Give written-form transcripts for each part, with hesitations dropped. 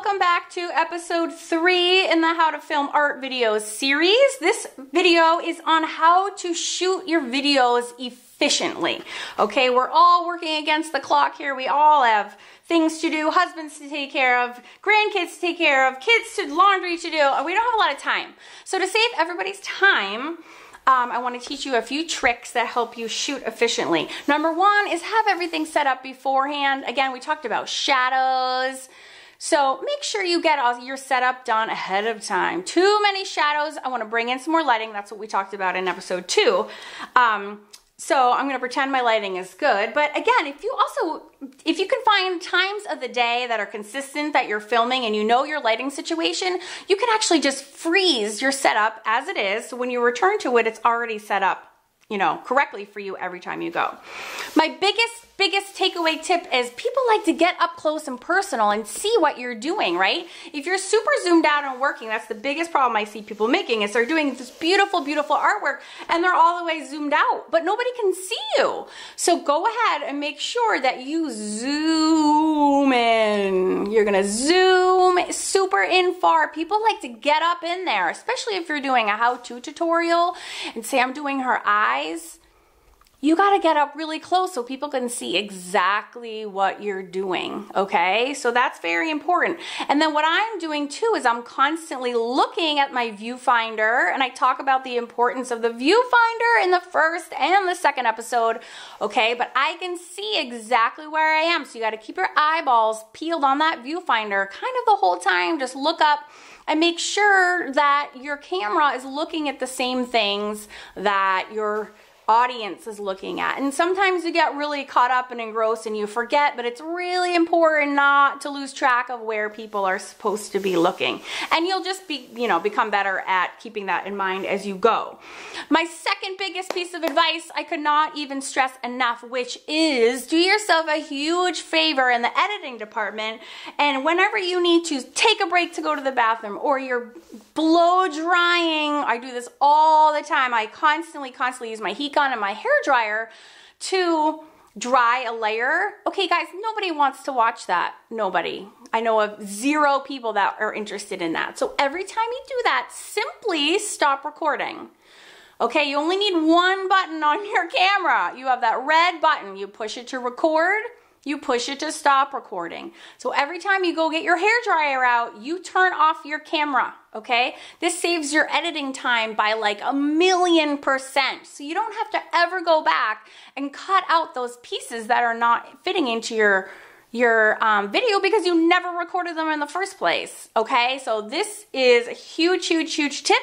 welcome back to episode 3 in the How to Film Art Videos series. This video is on how to shoot your videos efficiently. Okay, we're all working against the clock here. We all have things to do, husbands to take care of, grandkids to take care of, kids to laundry to do. We don't have a lot of time. So to save everybody's time, I want to teach you a few tricks that help you shoot efficiently. Number 1 is have everything set up beforehand. Again, we talked about shadows. So make sure you get all your setup done ahead of time. Too many shadows. I want to bring in some more lighting. That's what we talked about in episode 2. So I'm going to pretend my lighting is good. But again, if you can find times of the day that are consistent that you're filming and you know your lighting situation, you can actually just freeze your setup as it is. So when you return to it, it's already set up, correctly for you every time you go. My biggest takeaway tip is people like to get up close and personal and see what you're doing, right? If you're super zoomed out and working, that's the biggest problem I see people making is they're doing this beautiful, beautiful artwork and they're all the way zoomed out, but nobody can see you. So go ahead and make sure that you zoom in. You're gonna zoom super in far. People like to get up in there, especially if you're doing a how-to tutorial and say I'm doing her eyes. You got to get up really close so people can see exactly what you're doing, okay? So that's very important. And then what I'm doing too is I'm constantly looking at my viewfinder, and I talk about the importance of the viewfinder in the first and the second episode, okay? But I can see exactly where I am, so you got to keep your eyeballs peeled on that viewfinder kind of the whole time. Just look up and make sure that your camera is looking at the same things that your audience is looking at. And sometimes you get really caught up and engrossed and you forget, but it's really important not to lose track of where people are supposed to be looking. And you'll just become better at keeping that in mind as you go. My second biggest piece of advice I could not even stress enough, which is do yourself a huge favor in the editing department, and whenever you need to take a break to go to the bathroom or you're blow drying, I do this all the time. I constantly use my heat gun and my hair dryer to dry a layer. Okay guys, nobody wants to watch that. Nobody. I know of 0 people that are interested in that. So every time you do that, simply stop recording. Okay, you only need one button on your camera. You have that red button. You push it to record. You push it to stop recording. So every time you go get your hair dryer out, you turn off your camera, okay? This saves your editing time by like 1,000,000%. So you don't have to ever go back and cut out those pieces that are not fitting into your video because you never recorded them in the first place, okay? So this is a huge, huge, huge tip.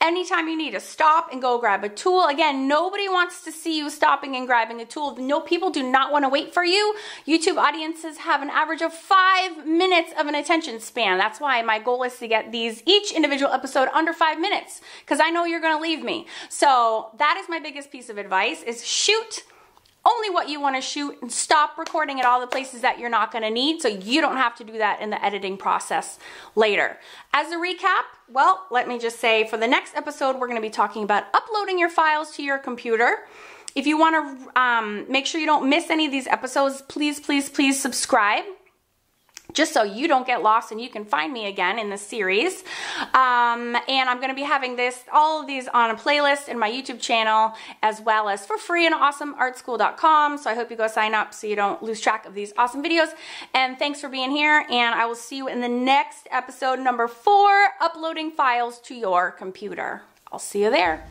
Anytime you need to stop and go grab a tool. Again, nobody wants to see you stopping and grabbing a tool. No, people do not want to wait for you. YouTube audiences have an average of 5 minutes of an attention span. That's why my goal is to get each individual episode under 5 minutes, because I know you're going to leave me. So that is my biggest piece of advice, is shoot only what you want to shoot and stop recording at all the places that you're not going to need, so you don't have to do that in the editing process later. As a recap, well, let me just say for the next episode, we're going to be talking about uploading your files to your computer. If you want to make sure you don't miss any of these episodes, please, please, please subscribe, just so you don't get lost and you can find me again in this series. And I'm going to be having all of these on a playlist in my YouTube channel, as well as for free on awesomeartschool.com. So I hope you go sign up so you don't lose track of these awesome videos. And thanks for being here, and I will see you in the next episode, number 4, uploading files to your computer. I'll see you there.